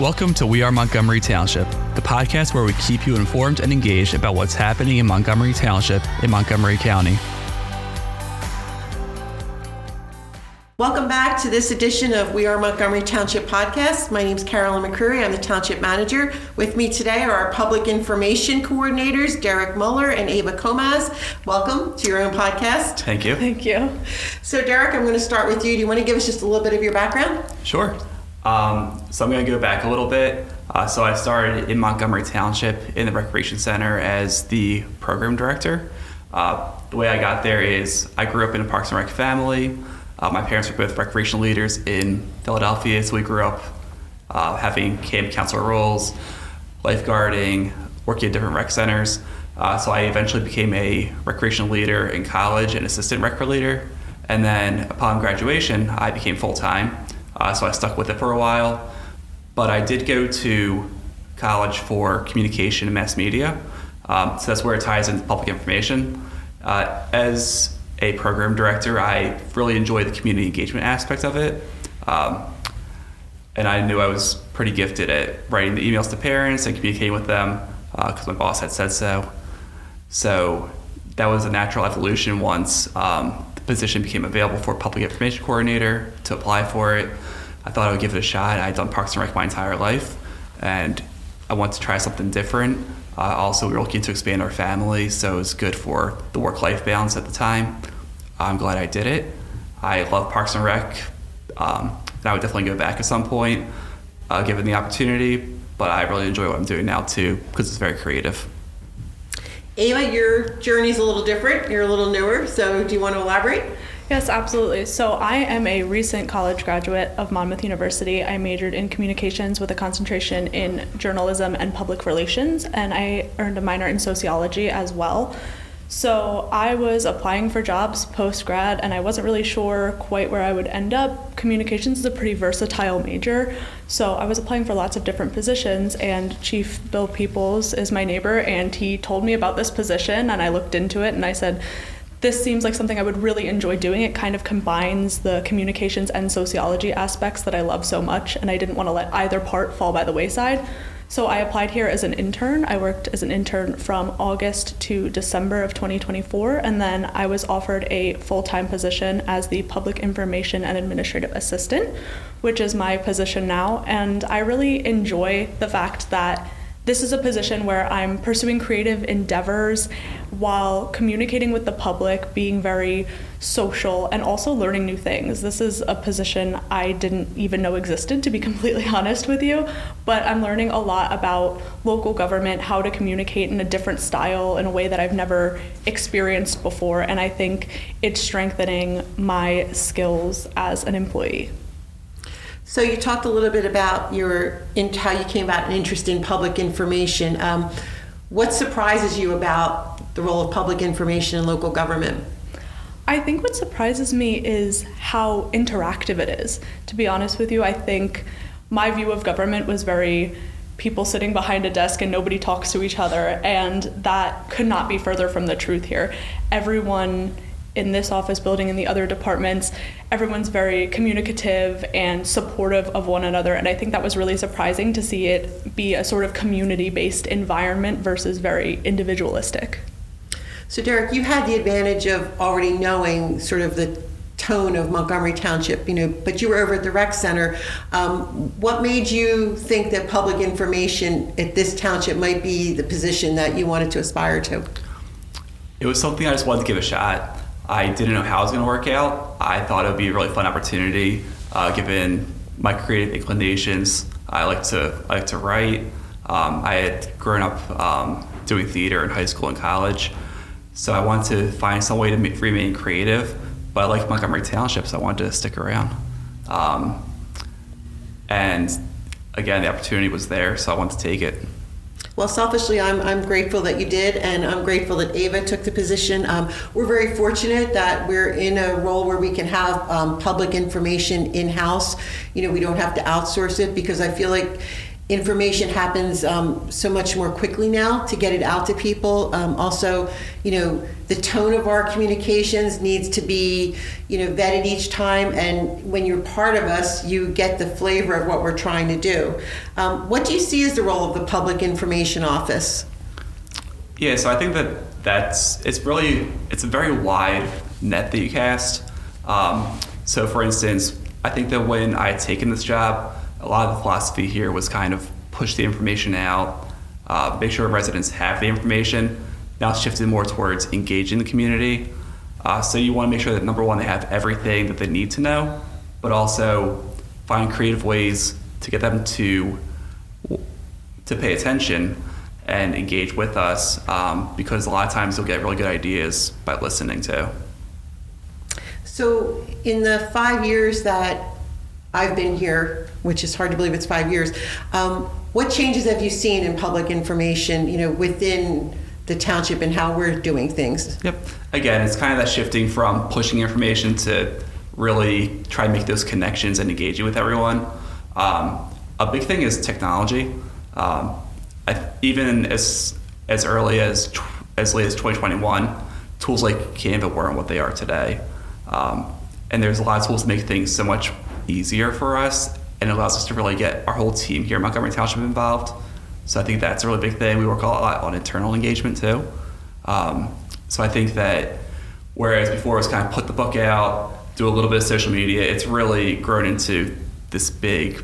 Welcome to We Are Montgomery Township, the podcast where we keep you informed and engaged about what's happening in Montgomery Township in Montgomery County. Welcome back to this edition of We Are Montgomery Township podcast. My name is Carolyn McCreary. I'm the Township Manager. With me today are our Public Information Coordinators, Derek Muller and Ava Comaz. Welcome to your own podcast. Thank you. Thank you. So Derek, I'm going to start with you. Do you want to give us just a little bit of your background? Sure. So I'm going to go back a little bit. So I started in Montgomery Township in the Recreation Center as the program director. The way I got there is I grew up in a Parks and Rec family. My parents were both recreation leaders in Philadelphia, so we grew up having camp counselor roles, lifeguarding, working at different rec centers. So I eventually became a recreation leader in college and assistant rec leader. And then upon graduation, I became full-time. So I stuck with it for a while. But I did go to college for communication and mass media. So that's where it ties into public information. As a program director, I really enjoyed the community engagement aspect of it. And I knew I was pretty gifted at writing the emails to parents and communicating with them because my boss had said so. So that was a natural evolution once the position became available for public information coordinator to apply for it. I thought I would give it a shot. I'd done Parks and Rec my entire life, and I wanted to try something different. Also, we were looking to expand our family, so it was good for the work-life balance at the time. I'm glad I did it. I love Parks and Rec, and I would definitely go back at some point, given the opportunity, but I really enjoy what I'm doing now too, because it's very creative. Ava, your journey's a little different. You're a little newer, so do you want to elaborate? Yes, absolutely. So I am a recent college graduate of Monmouth University. I majored in communications with a concentration in journalism and public relations, and I earned a minor in sociology as well. So I was applying for jobs post-grad, and I wasn't really sure quite where I would end up. Communications is a pretty versatile major, so I was applying for lots of different positions, and Chief Bill Peoples is my neighbor, and he told me about this position, and I looked into it, and I said, this seems like something I would really enjoy doing. It kind of combines the communications and sociology aspects that I love so much, and I didn't want to let either part fall by the wayside. So I applied here as an intern. I worked as an intern from August to December of 2024, and then I was offered a full-time position as the Public Information and Administrative Assistant, which is my position now. And I really enjoy the fact that this is a position where I'm pursuing creative endeavors while communicating with the public, being very social, and also learning new things. This is a position I didn't even know existed, to be completely honest with you, but I'm learning a lot about local government, how to communicate in a different style, in a way that I've never experienced before, and I think it's strengthening my skills as an employee. So you talked a little bit about how you came about an interest in public information. What surprises you about the role of public information in local government? I think what surprises me is how interactive it is. To be honest with you, I think my view of government was very people sitting behind a desk and nobody talks to each other, and that could not be further from the truth here. Everyone in this office building, in the other departments, everyone's very communicative and supportive of one another, and I think that was really surprising to see it be a sort of community-based environment versus very individualistic. So Derek, you had the advantage of already knowing sort of the tone of Montgomery Township, but you were over at the rec center. What made you think that public information at this township might be the position that you wanted to aspire to? It was something I just wanted to give a shot. I didn't know how it was going to work out. I thought it would be a really fun opportunity, given my creative inclinations. I like to write. I had grown up doing theater in high school and college, so I wanted to find some way to remain creative. But I liked Montgomery Township, so I wanted to stick around. And again, the opportunity was there, so I wanted to take it. Well, selfishly, I'm grateful that you did, and I'm grateful that Ava took the position. We're very fortunate that we're in a role where we can have public information in-house. We don't have to outsource it, because I feel like information happens so much more quickly now to get it out to people. Also, the tone of our communications needs to be, vetted each time. And when you're part of us, you get the flavor of what we're trying to do. What do you see as the role of the Public Information Office? Yeah, so I think it's a very wide net that you cast. So for instance, I think that when I had taken this job, a lot of the philosophy here was kind of push the information out, make sure residents have the information. Now it's shifted more towards engaging the community. So you want to make sure that, number one, they have everything that they need to know, but also find creative ways to get them to pay attention and engage with us, because a lot of times you'll get really good ideas by listening to. So in the 5 years that I've been here, which is hard to believe it's 5 years, what changes have you seen in public information, within the township and how we're doing things? Yep. Again, it's kind of that shifting from pushing information to really try to make those connections and engaging with everyone. A big thing is technology. Even as early as late as 2021, tools like Canva weren't what they are today. And there's a lot of tools to make things so much easier for us, and it allows us to really get our whole team here in Montgomery Township involved. So I think that's a really big thing. We work a lot on internal engagement too. So I think that whereas before it was kind of put the book out, do a little bit of social media, it's really grown into this big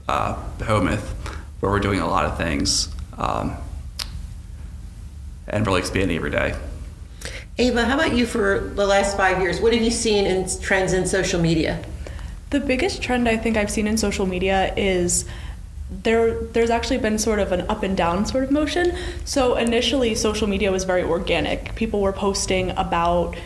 behemoth where we're doing a lot of things and really expanding every day. Ava, how about you for the last 5 years? What have you seen in trends in social media? The biggest trend I think I've seen in social media is there's actually been sort of an up and down sort of motion. So initially, social media was very organic. People were posting about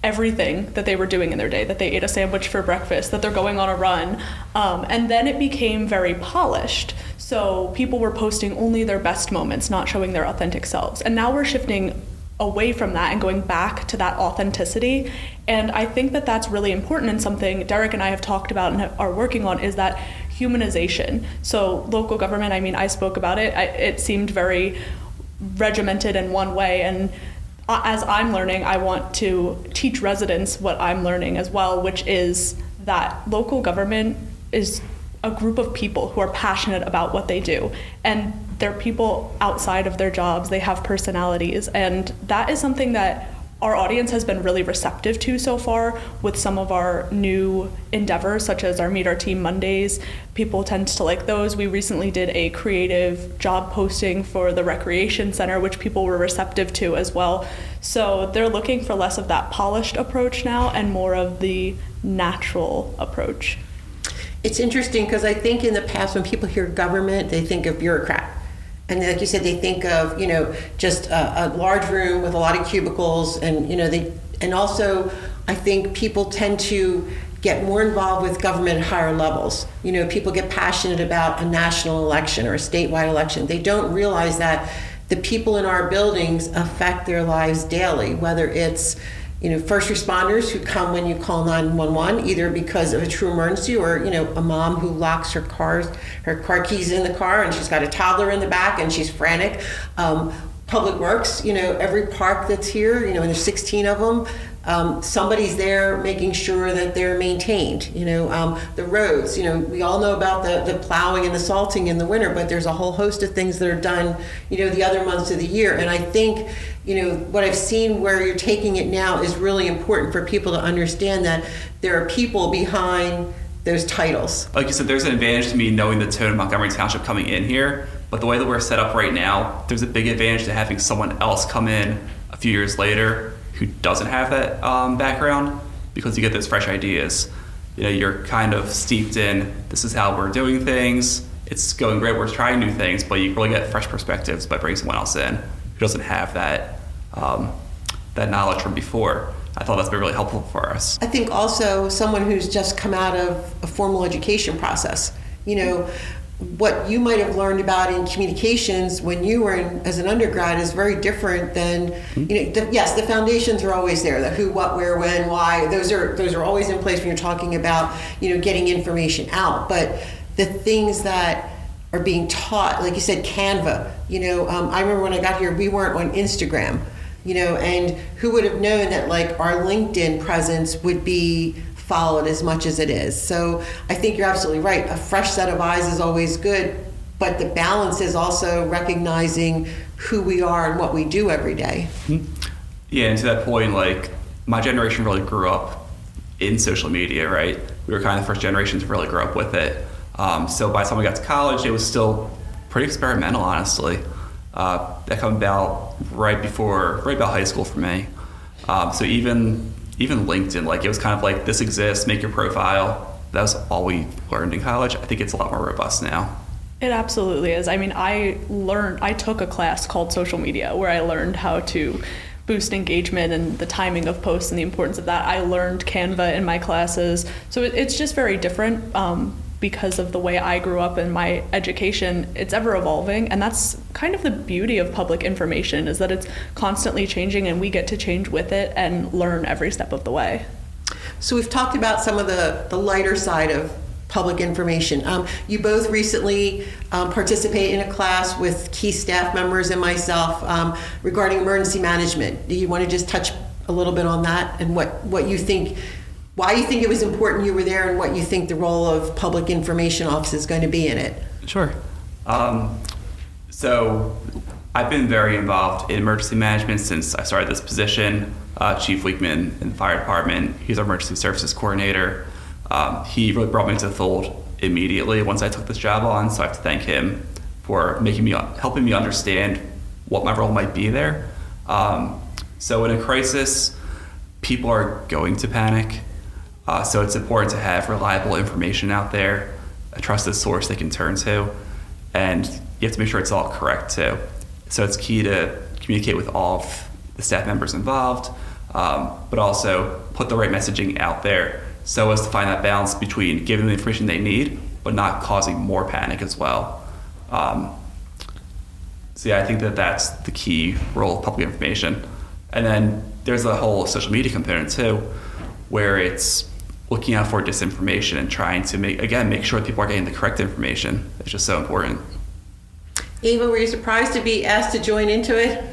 everything that they were doing in their day, that they ate a sandwich for breakfast, that they're going on a run. And then it became very polished. So people were posting only their best moments, not showing their authentic selves. And now we're shifting away from that and going back to that authenticity. And I think that that's really important, and something Derek and I have talked about and are working on is that humanization. So local government, I spoke about it. It seemed very regimented in one way, and as I'm learning, I want to teach residents what I'm learning as well, which is that local government is a group of people who are passionate about what they do. And they're people outside of their jobs, they have personalities, and that is something that our audience has been really receptive to so far with some of our new endeavors, such as our Meet Our Team Mondays. People tend to like those. We recently did a creative job posting for the Recreation Center, which people were receptive to as well. So they're looking for less of that polished approach now and more of the natural approach. It's interesting because I think in the past when people hear government, they think of bureaucrat. And like you said, they think of, just a large room with a lot of cubicles, and, and also I think people tend to get more involved with government at higher levels. People get passionate about a national election or a statewide election. They don't realize that the people in our buildings affect their lives daily, whether it's first responders who come when you call 911, either because of a true emergency or, a mom who locks her car keys in the car and she's got a toddler in the back and she's frantic. Public Works, every park that's here, and there's 16 of them, somebody's there making sure that they're maintained. The roads, we all know about the plowing and the salting in the winter, but there's a whole host of things that are done, the other months of the year. And I think, what I've seen where you're taking it now is really important for people to understand that there are people behind those titles. Like you said, there's an advantage to me knowing the tone of Montgomery Township coming in here, but the way that we're set up right now, there's a big advantage to having someone else come in a few years later who doesn't have that background, because you get those fresh ideas. You're kind of steeped in, this is how we're doing things, it's going great, we're trying new things, but you really get fresh perspectives by bringing someone else in who doesn't have that knowledge from before. I thought that's been really helpful for us. I think also someone who's just come out of a formal education process, what you might have learned about in communications when you were as an undergrad is very different than, yes, the foundations are always there, the who, what, where, when, why, those are always in place when you're talking about, getting information out. But the things that are being taught, like you said, Canva. I remember when I got here, we weren't on Instagram, and who would have known that like our LinkedIn presence would be followed as much as it is. So I think you're absolutely right. A fresh set of eyes is always good, but the balance is also recognizing who we are and what we do every day. Yeah, and to that point, like my generation really grew up in social media, right? We were kind of the first generation to really grow up with it. So by the time we got to college, it was still pretty experimental, honestly. That came about right about high school for me. So even LinkedIn, like it was kind of like, this exists, make your profile. That was all we learned in college. I think it's a lot more robust now. It absolutely is. I mean, I took a class called social media where I learned how to boost engagement and the timing of posts and the importance of that. I learned Canva in my classes. So it's just very different because of the way I grew up in my education. It's ever evolving, and that's kind of the beauty of public information, is that it's constantly changing and we get to change with it and learn every step of the way. So we've talked about some of the lighter side of public information. You both recently participated in a class with key staff members and myself regarding emergency management. Do you want to just touch a little bit on that and what you think, why you think it was important you were there, and what you think the role of public information office is going to be in it? Sure. So I've been very involved in emergency management since I started this position. Chief Weekman in the fire department, he's our emergency services coordinator. He really brought me into the fold immediately once I took this job on, so I have to thank him for helping me understand what my role might be there. So in a crisis, people are going to panic. So it's important to have reliable information out there, a trusted source they can turn to, and you have to make sure it's all correct too. So it's key to communicate with all of the staff members involved, but also put the right messaging out there so as to find that balance between giving the information they need, but not causing more panic as well. So yeah, I think that's the key role of public information. And then there's the whole social media component too, where it's looking out for disinformation and trying to make sure people are getting the correct information. It's just so important. Ava, were you surprised to be asked to join into it?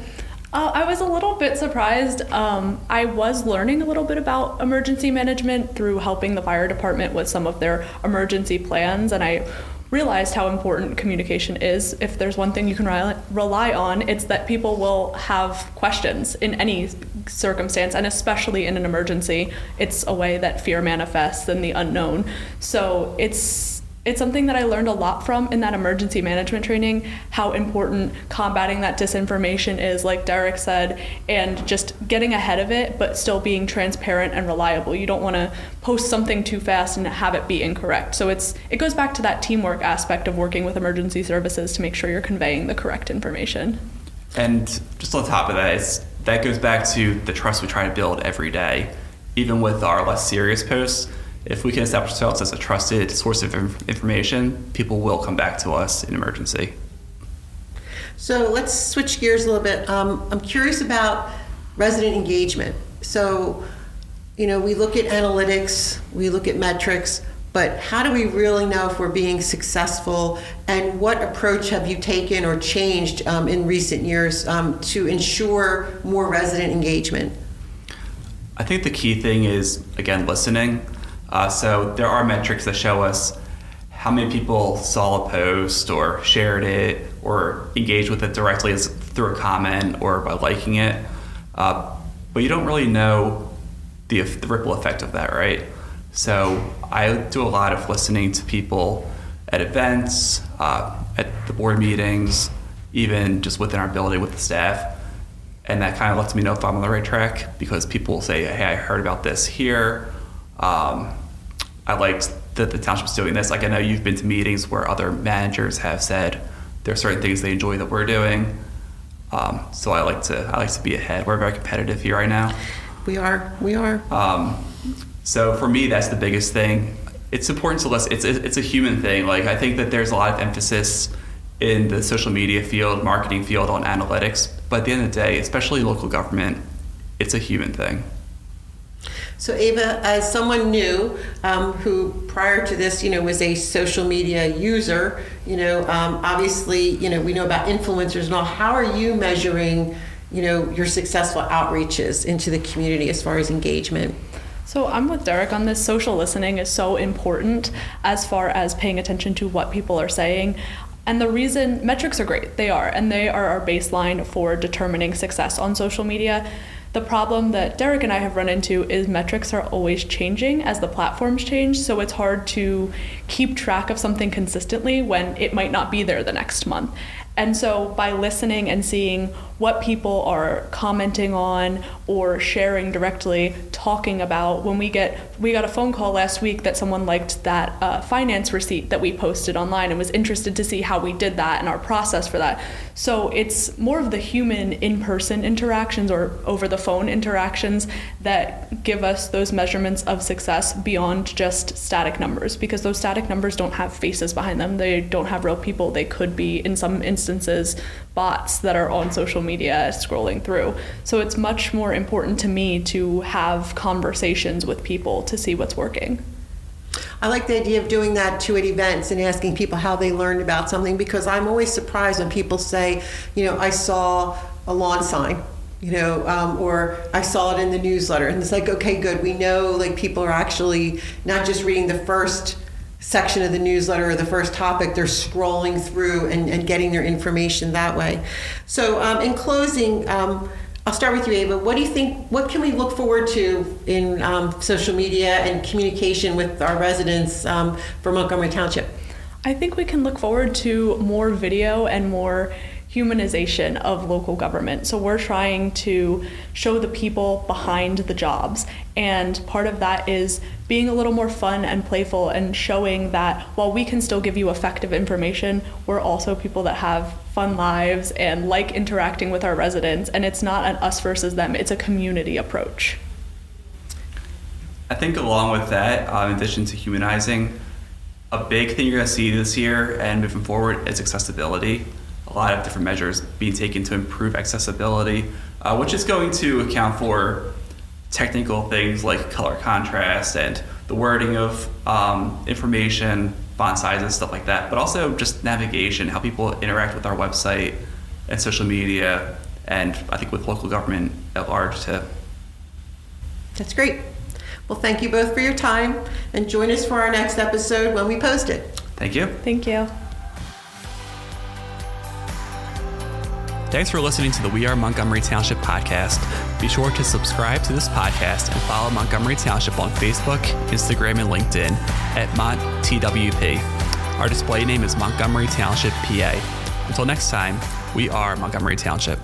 I was a little bit surprised. I was learning a little bit about emergency management through helping the fire department with some of their emergency plans, and I realized how important communication is. If there's one thing you can rely on, it's that people will have questions in any circumstance, and especially in an emergency. It's a way that fear manifests and the unknown. So it's something that I learned a lot from in that emergency management training, how important combating that disinformation is, like Derek said, and just getting ahead of it, but still being transparent and reliable. You don't want to post something too fast and have it be incorrect. So it goes back to that teamwork aspect of working with emergency services to make sure you're conveying the correct information. And just on top of that, that goes back to the trust we try to build every day. Even with our less serious posts, if we can establish ourselves as a trusted source of information, people will come back to us in emergency. So let's switch gears a little bit. I'm curious about resident engagement. So, we look at analytics, we look at metrics, but how do we really know if we're being successful, and what approach have you taken or changed in recent years to ensure more resident engagement? I think the key thing is, again, listening. So there are metrics that show us how many people saw a post or shared it or engaged with it directly through a comment or by liking it. But you don't really know the ripple effect of that, right? So I do a lot of listening to people at events, at the board meetings, even just within our building with the staff. And that kind of lets me know if I'm on the right track, because people will say, hey, I heard about this here. I liked that the township's doing this. Like, I know you've been to meetings where other managers have said there are certain things they enjoy that we're doing. So I like to be ahead. We're very competitive here right now. We are. So for me, that's the biggest thing. It's important to listen. It's a human thing. Like, I think that there's a lot of emphasis in the social media field, marketing field on analytics. But at the end of the day, especially local government, it's a human thing. So Ava, as someone new who prior to this, was a social media user, obviously, we know about influencers and all. How are you measuring, your successful outreaches into the community as far as engagement? So I'm with Derek on this. Social listening is so important as far as paying attention to what people are saying. And the reason metrics are great, they are, and they are our baseline for determining success on social media. The problem that Derek and I have run into is metrics are always changing as the platforms change, so it's hard to keep track of something consistently when it might not be there the next month. And so by listening and seeing what people are commenting on or sharing directly, talking about, we got a phone call last week that someone liked that finance receipt that we posted online and was interested to see how we did that and our process for that. So it's more of the human in-person interactions or over the phone interactions that give us those measurements of success beyond just static numbers, because those static numbers don't have faces behind them. They don't have real people. They could be, in some instances, bots that are on social media scrolling through. So it's much more important to me to have conversations with people to see what's working. I like the idea of doing that too at events and asking people how they learned about something, because I'm always surprised when people say, I saw a lawn sign, or I saw it in the newsletter. And it's like, okay, good. We know people are actually not just reading the first section of the newsletter or the first topic, they're scrolling through and getting their information that way. So in closing, I'll start with you, Ava. What do you think, what can we look forward to in social media and communication with our residents for Montgomery Township? I think we can look forward to more video and more humanization of local government. So we're trying to show the people behind the jobs. And part of that is being a little more fun and playful and showing that while we can still give you effective information, we're also people that have fun lives and like interacting with our residents. And it's not an us versus them, it's a community approach. I think along with that, in addition to humanizing, a big thing you're going to see this year and moving forward is accessibility. A lot of different measures being taken to improve accessibility, which is going to account for technical things like color contrast and the wording of information, font sizes, stuff like that, but also just navigation, how people interact with our website and social media, and I think with local government at large too. That's great. Well, thank you both for your time, and join us for our next episode when we post it. Thank you. Thank you. Thanks for listening to the We Are Montgomery Township podcast. Be sure to subscribe to this podcast and follow Montgomery Township on Facebook, Instagram, and LinkedIn at MontTWP. Our display name is Montgomery Township, PA. Until next time, we are Montgomery Township.